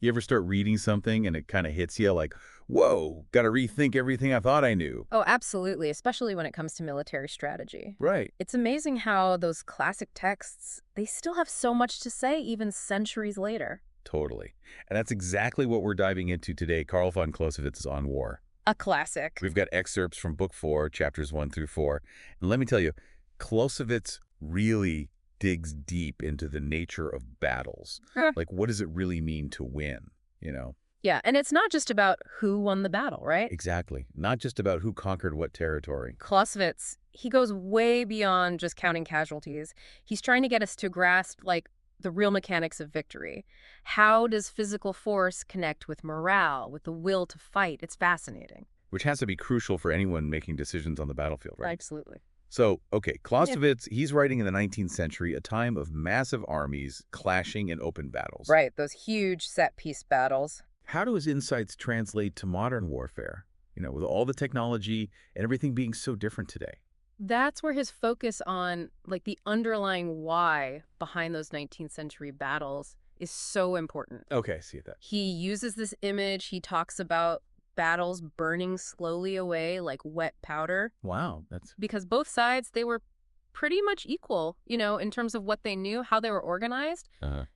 You ever start reading something and it kind of hits you like, whoa, got to rethink everything I thought I knew. Oh, absolutely, especially when it comes to military strategy. Right. It's amazing how those classic texts, they still have so much to say even centuries later. Totally. And that's exactly what we're diving into today. Carl von Clausewitz On War. A classic. We've got excerpts from Book 4, chapters 1 through 4. And let me tell you, Clausewitz really digs deep into the nature of battles. Like, what does it really mean to win, you know? Yeah, and it's not just about who won the battle, right? Exactly. Not just about who conquered what territory. Clausewitz, he goes way beyond just counting casualties. He's trying to get us to grasp, like, the real mechanics of victory. How does physical force connect with morale, with the will to fight? It's fascinating. Which has to be crucial for anyone making decisions on the battlefield, right? Absolutely. So, okay, Clausewitz, he's writing in the 19th century, a time of massive armies clashing in open battles. Right, those huge set-piece battles. How do his insights translate to modern warfare? You know, with all the technology and everything being so different today. That's where his focus on, like, the underlying why behind those 19th century battles is so important. Okay, I see that. He uses this image. He talks about battles burning slowly away like wet powder Wow, that's... because both sides, they were pretty much equal, in terms of what they knew, how they were organized.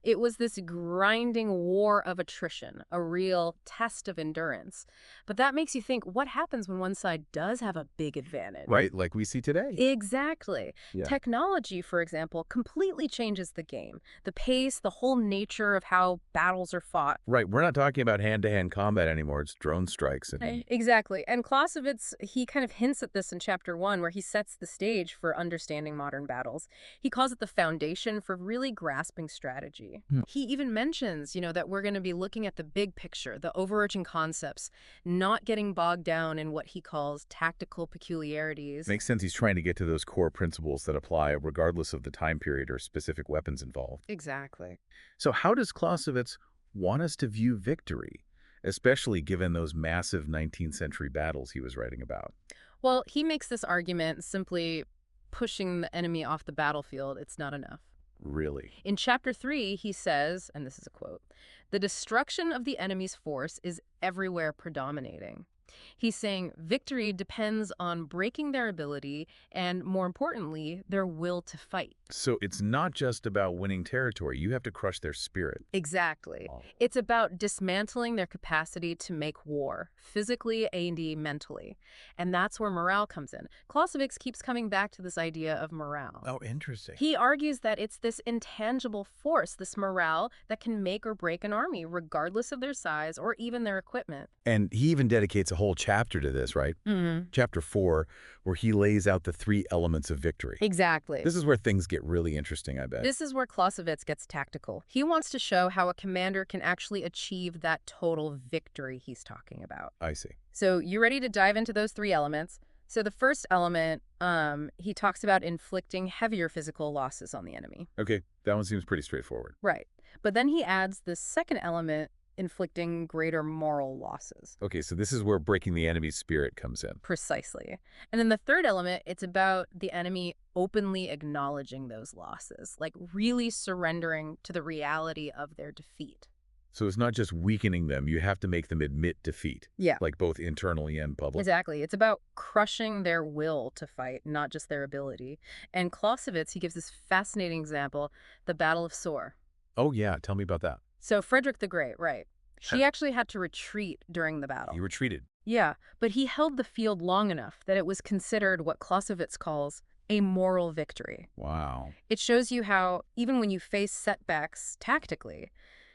It was this grinding war of attrition, a real test of endurance. But that makes you think, what happens when one side does have a big advantage? Right, like we see today. Exactly. Yeah. Technology, for example, completely changes the game. The pace, the whole nature of how battles are fought. Right, we're not talking about hand-to-hand combat anymore. It's drone strikes. And... Exactly. And Clausewitz, he kind of hints at this in chapter 1, where he sets the stage for understanding modern battles. He calls it the foundation for really grasping strategy. He even mentions, that we're going to be looking at the big picture, the overarching concepts, not getting bogged down in what he calls tactical peculiarities. Makes sense. He's trying to get to those core principles that apply regardless of the time period or specific weapons involved. Exactly. So how does Clausewitz want us to view victory, especially given those massive 19th century battles he was writing about? Well, he makes this argument simply pushing the enemy off the battlefield, it's not enough. Really? In chapter 3, he says, and this is a quote, "The destruction of the enemy's force is everywhere predominating." He's saying victory depends on breaking their ability and, more importantly, their will to fight. So it's not just about winning territory. You have to crush their spirit. Exactly. It's about dismantling their capacity to make war, physically and mentally. And that's where morale comes in. Clausewitz keeps coming back to this idea of morale. Oh, interesting. He argues that it's this intangible force, this morale, that can make or break an army, regardless of their size or even their equipment. And he even dedicates a whole chapter to this, right? Chapter 4, where he lays out the 3 elements of victory. Exactly. This is where things get really interesting, I bet. This is where Clausewitz gets tactical. He wants to show how a commander can actually achieve that total victory he's talking about. I see. So you ready to dive into those 3 elements? So the first element, he talks about inflicting heavier physical losses on the enemy. Okay, that one seems pretty straightforward. Right. But then he adds the second element, inflicting greater moral losses. Okay, so this is where breaking the enemy's spirit comes in. Precisely. And then the third element, it's about the enemy openly acknowledging those losses, like really surrendering to the reality of their defeat. So it's not just weakening them. You have to make them admit defeat. Yeah. Like both internally and publicly. Exactly. It's about crushing their will to fight, not just their ability. And Clausewitz, he gives this fascinating example, the Battle of Soor. Oh, yeah. Tell me about that. So Frederick the Great, right. He actually had to retreat during the battle. He retreated. Yeah, but he held the field long enough that it was considered what Clausewitz calls a moral victory. Wow. It shows you how, even when you face setbacks tactically,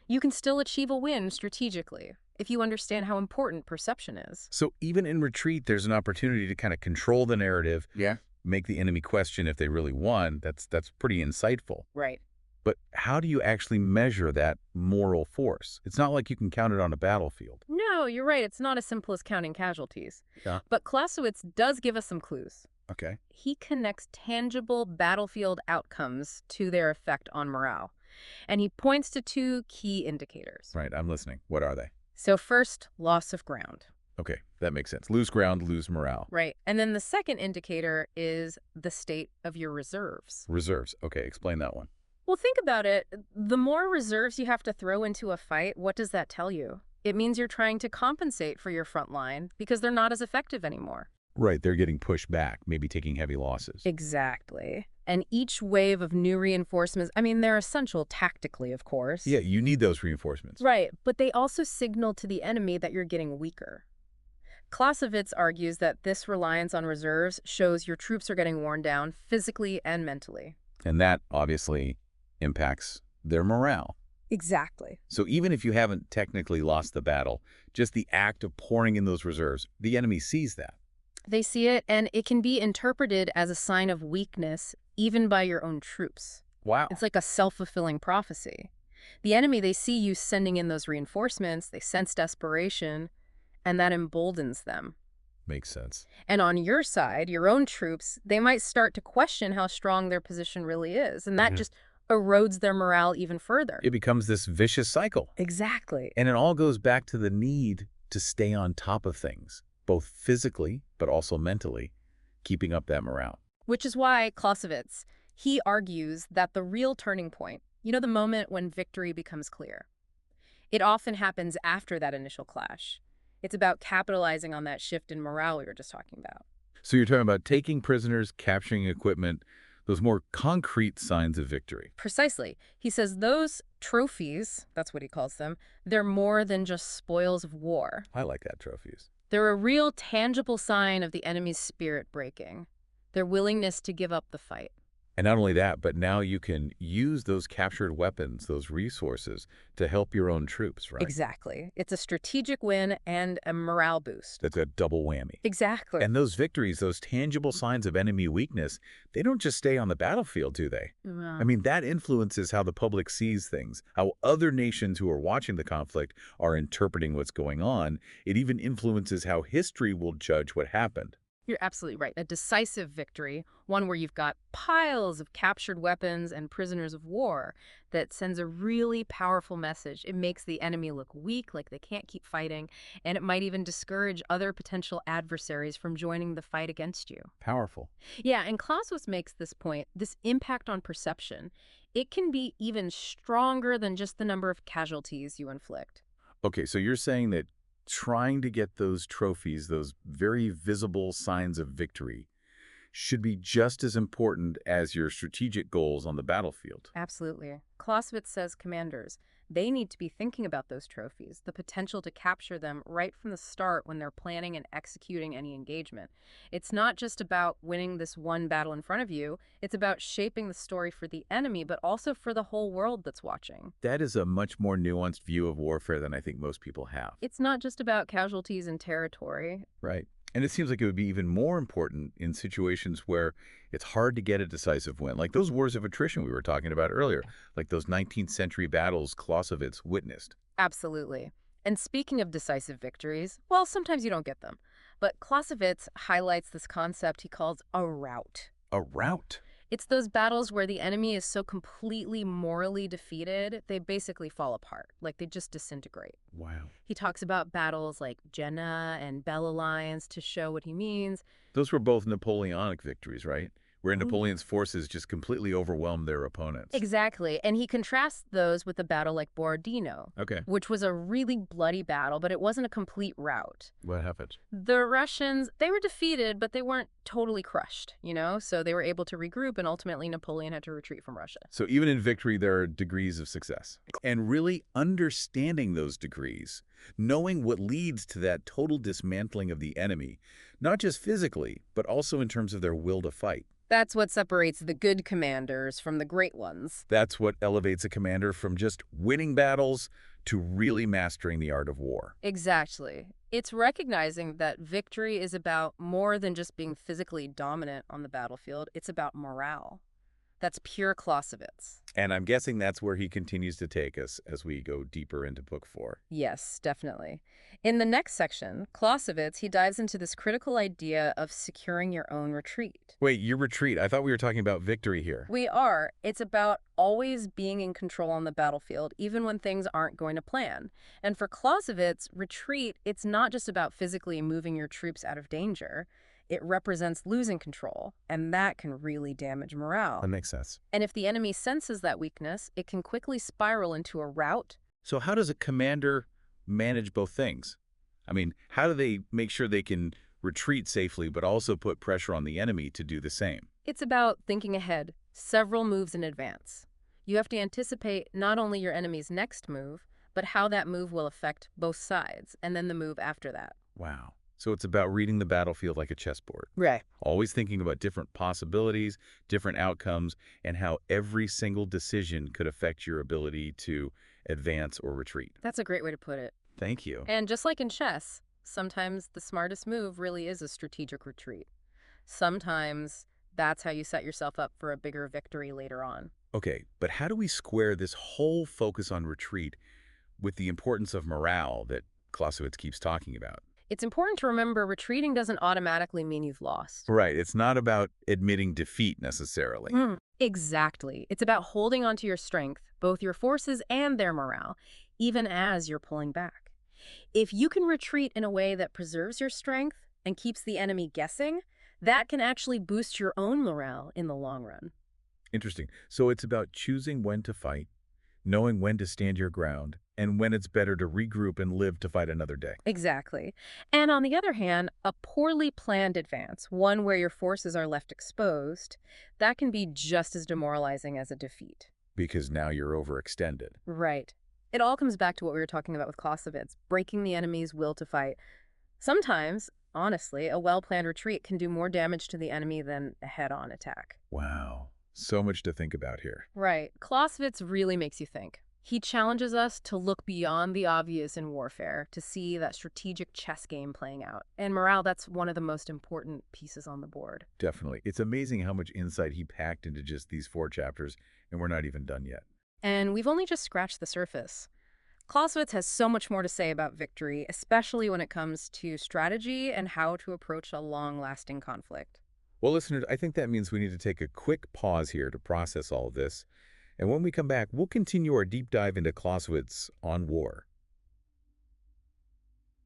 you can still achieve a win strategically if you understand how important perception is. So even in retreat, there's an opportunity to kind of control the narrative. Yeah. Make the enemy question if they really won. That's pretty insightful. Right. But how do you actually measure that moral force? It's not like you can count it on a battlefield. No, you're right. It's not as simple as counting casualties. Yeah. But Clausewitz does give us some clues. Okay. He connects tangible battlefield outcomes to their effect on morale. And he points to 2 key indicators. Right, I'm listening. What are they? So first, loss of ground. Okay, that makes sense. Lose ground, lose morale. Right. And then the second indicator is the state of your reserves. Reserves. Okay, explain that one. Well, think about it. The more reserves you have to throw into a fight, what does that tell you? It means you're trying to compensate for your front line because they're not as effective anymore. Right, they're getting pushed back, maybe taking heavy losses. Exactly. And each wave of new reinforcements, I mean, they're essential tactically, of course. Yeah, you need those reinforcements. Right, but they also signal to the enemy that you're getting weaker. Clausewitz argues that this reliance on reserves shows your troops are getting worn down physically and mentally. And that, obviously, impacts their morale. Exactly. So even if you haven't technically lost the battle, just the act of pouring in those reserves, the enemy sees that. They see it, and it can be interpreted as a sign of weakness, even by your own troops. Wow. It's like a self-fulfilling prophecy. The enemy, they see you sending in those reinforcements, they sense desperation, and that emboldens them. Makes sense. And on your side, your own troops, they might start to question how strong their position really is, and that just erodes their morale even further. It becomes this vicious cycle. Exactly. And it all goes back to the need to stay on top of things, both physically but also mentally, keeping up that morale. Which is why Clausewitz, he argues that the real turning point, the moment when victory becomes clear, it often happens after that initial clash. It's about capitalizing on that shift in morale we were just talking about. So you're talking about taking prisoners, capturing equipment, those more concrete signs of victory. Precisely. He says those trophies, that's what he calls them, they're more than just spoils of war. I like that, trophies. They're a real tangible sign of the enemy's spirit breaking, their willingness to give up the fight. And not only that, but now you can use those captured weapons, those resources, to help your own troops, right? Exactly. It's a strategic win and a morale boost. That's a double whammy. Exactly. And those victories, those tangible signs of enemy weakness, they don't just stay on the battlefield, do they? I mean, that influences how the public sees things, how other nations who are watching the conflict are interpreting what's going on. It even influences how history will judge what happened. You're absolutely right. A decisive victory, one where you've got piles of captured weapons and prisoners of war, that sends a really powerful message. It makes the enemy look weak, like they can't keep fighting, and it might even discourage other potential adversaries from joining the fight against you. Powerful. Yeah, and Clausewitz makes this point, this impact on perception. It can be even stronger than just the number of casualties you inflict. Okay, so you're saying that trying to get those trophies, those very visible signs of victory, should be just as important as your strategic goals on the battlefield. Absolutely. Clausewitz says commanders, they need to be thinking about those trophies, the potential to capture them right from the start when they're planning and executing any engagement. It's not just about winning this one battle in front of you, it's about shaping the story for the enemy, but also for the whole world that's watching. That is a much more nuanced view of warfare than I think most people have. It's not just about casualties and territory. Right. And it seems like it would be even more important in situations where it's hard to get a decisive win, like those wars of attrition we were talking about earlier, like those 19th century battles Clausewitz witnessed. Absolutely. And speaking of decisive victories, well, sometimes you don't get them. But Clausewitz highlights this concept he calls a rout. A rout? It's those battles where the enemy is so completely morally defeated, they basically fall apart, like they just disintegrate. Wow. He talks about battles like Jena and Belle Alliance to show what he means. Those were both Napoleonic victories, right? Where Napoleon's forces just completely overwhelmed their opponents. Exactly. And he contrasts those with a battle like Borodino, Okay. which was a really bloody battle, but it wasn't a complete rout. What happened? The Russians, they were defeated, but they weren't totally crushed, so they were able to regroup, and ultimately Napoleon had to retreat from Russia. So even in victory, there are degrees of success. And really understanding those degrees, knowing what leads to that total dismantling of the enemy, not just physically, but also in terms of their will to fight. That's what separates the good commanders from the great ones. That's what elevates a commander from just winning battles to really mastering the art of war. Exactly. It's recognizing that victory is about more than just being physically dominant on the battlefield. It's about morale. That's pure Clausewitz. And I'm guessing that's where he continues to take us as we go deeper into Book 4. Yes, definitely. In the next section, Clausewitz, he dives into this critical idea of securing your own retreat. Wait, your retreat? I thought we were talking about victory here. We are. It's about always being in control on the battlefield, even when things aren't going to plan. And for Clausewitz, retreat, it's not just about physically moving your troops out of danger. It represents losing control, and that can really damage morale. That makes sense. And if the enemy senses that weakness, it can quickly spiral into a rout. So how does a commander manage both things? I mean, how do they make sure they can retreat safely but also put pressure on the enemy to do the same? It's about thinking ahead, several moves in advance. You have to anticipate not only your enemy's next move, but how that move will affect both sides, and then the move after that. Wow. So it's about reading the battlefield like a chessboard. Right. Always thinking about different possibilities, different outcomes, and how every single decision could affect your ability to advance or retreat. That's a great way to put it. Thank you. And just like in chess, sometimes the smartest move really is a strategic retreat. Sometimes that's how you set yourself up for a bigger victory later on. Okay, but how do we square this whole focus on retreat with the importance of morale that Clausewitz keeps talking about? It's important to remember retreating doesn't automatically mean you've lost. Right, it's not about admitting defeat necessarily. Exactly. It's about holding onto your strength, both your forces and their morale, even as you're pulling back. If you can retreat in a way that preserves your strength and keeps the enemy guessing, that can actually boost your own morale in the long run. Interesting. So it's about choosing when to fight, knowing when to stand your ground, and when it's better to regroup and live to fight another day. Exactly. And on the other hand, a poorly planned advance, one where your forces are left exposed, that can be just as demoralizing as a defeat. Because now you're overextended. Right. It all comes back to what we were talking about with Clausewitz, breaking the enemy's will to fight. Sometimes, honestly, a well-planned retreat can do more damage to the enemy than a head-on attack. Wow. So much to think about here. Right. Clausewitz really makes you think. He challenges us to look beyond the obvious in warfare, to see that strategic chess game playing out. And morale, that's one of the most important pieces on the board. Definitely. It's amazing how much insight he packed into just these 4 chapters, and we're not even done yet. And we've only just scratched the surface. Clausewitz has so much more to say about victory, especially when it comes to strategy and how to approach a long-lasting conflict. Well, listeners, I think that means we need to take a quick pause here to process all of this. And when we come back, we'll continue our deep dive into Clausewitz on War.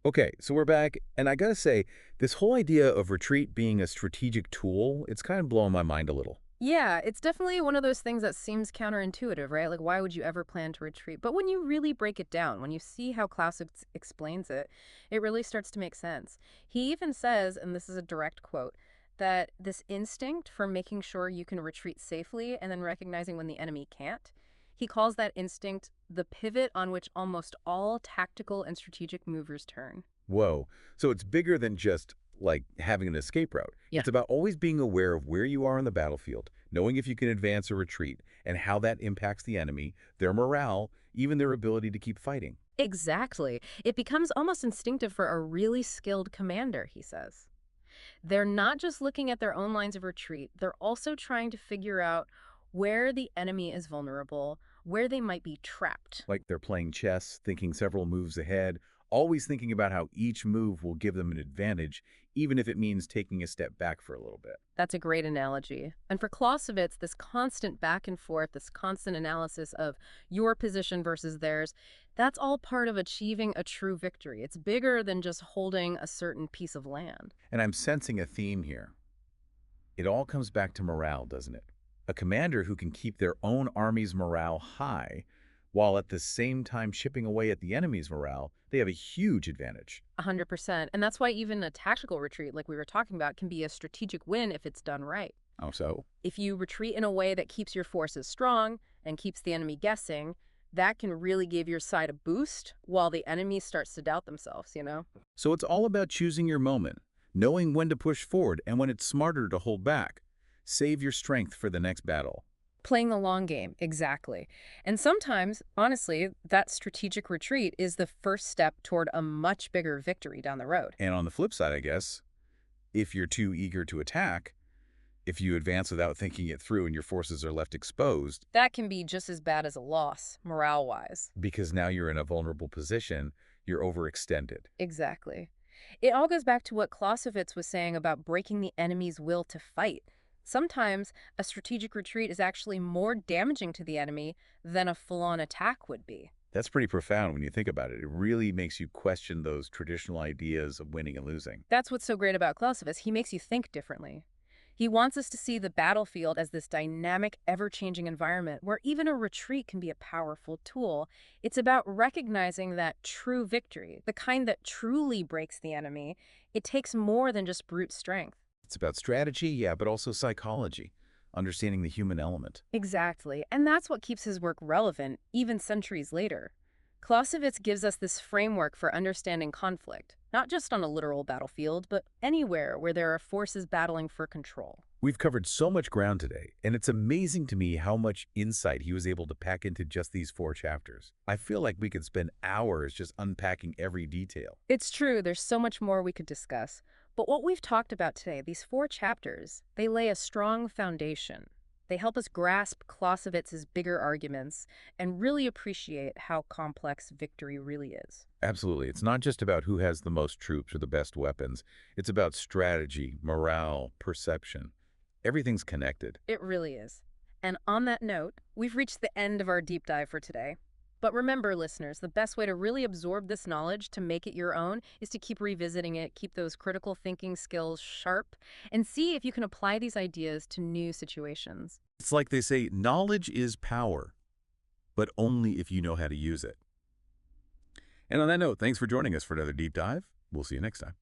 Okay, so we're back, and I gotta say, this whole idea of retreat being a strategic tool, it's kind of blowing my mind a little. Yeah, it's definitely one of those things that seems counterintuitive, right? Like, why would you ever plan to retreat? But when you really break it down, when you see how Clausewitz explains it, it really starts to make sense. He even says, and this is a direct quote, that this instinct for making sure you can retreat safely and then recognizing when the enemy can't, he calls that instinct the pivot on which almost all tactical and strategic movers turn. Whoa. So it's bigger than just, like, having an escape route. Yeah. It's about always being aware of where you are on the battlefield, knowing if you can advance or retreat, and how that impacts the enemy, their morale, even their ability to keep fighting. Exactly. It becomes almost instinctive for a really skilled commander, he says. They're not just looking at their own lines of retreat, they're also trying to figure out where the enemy is vulnerable, where they might be trapped. Like they're playing chess, thinking several moves ahead, always thinking about how each move will give them an advantage, even if it means taking a step back for a little bit. That's a great analogy. And for Clausewitz, this constant back and forth, this constant analysis of your position versus theirs, that's all part of achieving a true victory. It's bigger than just holding a certain piece of land. And I'm sensing a theme here. It all comes back to morale, doesn't it? A commander who can keep their own army's morale high, while at the same time chipping away at the enemy's morale, they have a huge advantage. 100%. And that's why even a tactical retreat, like we were talking about, can be a strategic win if it's done right. Oh, so? If you retreat in a way that keeps your forces strong and keeps the enemy guessing, that can really give your side a boost while the enemy starts to doubt themselves, you know? So it's all about choosing your moment, knowing when to push forward and when it's smarter to hold back. Save your strength for the next battle. Playing the long game, exactly. And sometimes, honestly, that strategic retreat is the first step toward a much bigger victory down the road. And on the flip side, I guess, if you're too eager to attack, if you advance without thinking it through and your forces are left exposed, that can be just as bad as a loss, morale-wise. Because now you're in a vulnerable position, you're overextended. Exactly. It all goes back to what Clausewitz was saying about breaking the enemy's will to fight. Sometimes a strategic retreat is actually more damaging to the enemy than a full-on attack would be. That's pretty profound when you think about it. It really makes you question those traditional ideas of winning and losing. That's what's so great about Clausewitz. He makes you think differently. He wants us to see the battlefield as this dynamic, ever-changing environment where even a retreat can be a powerful tool. It's about recognizing that true victory, the kind that truly breaks the enemy, it takes more than just brute strength. It's about strategy, yeah, but also psychology, understanding the human element. Exactly, and that's what keeps his work relevant, even centuries later. Clausewitz gives us this framework for understanding conflict, not just on a literal battlefield, but anywhere where there are forces battling for control. We've covered so much ground today, and it's amazing to me how much insight he was able to pack into just these 4 chapters. I feel like we could spend hours just unpacking every detail. It's true, there's so much more we could discuss, but what we've talked about today, these 4 chapters, they lay a strong foundation. They help us grasp Clausewitz's bigger arguments and really appreciate how complex victory really is. Absolutely. It's not just about who has the most troops or the best weapons. It's about strategy, morale, perception. Everything's connected. It really is. And on that note, we've reached the end of our deep dive for today. But remember, listeners, the best way to really absorb this knowledge, to make it your own, is to keep revisiting it, keep those critical thinking skills sharp, and see if you can apply these ideas to new situations. It's like they say, knowledge is power, but only if you know how to use it. And on that note, thanks for joining us for another deep dive. We'll see you next time.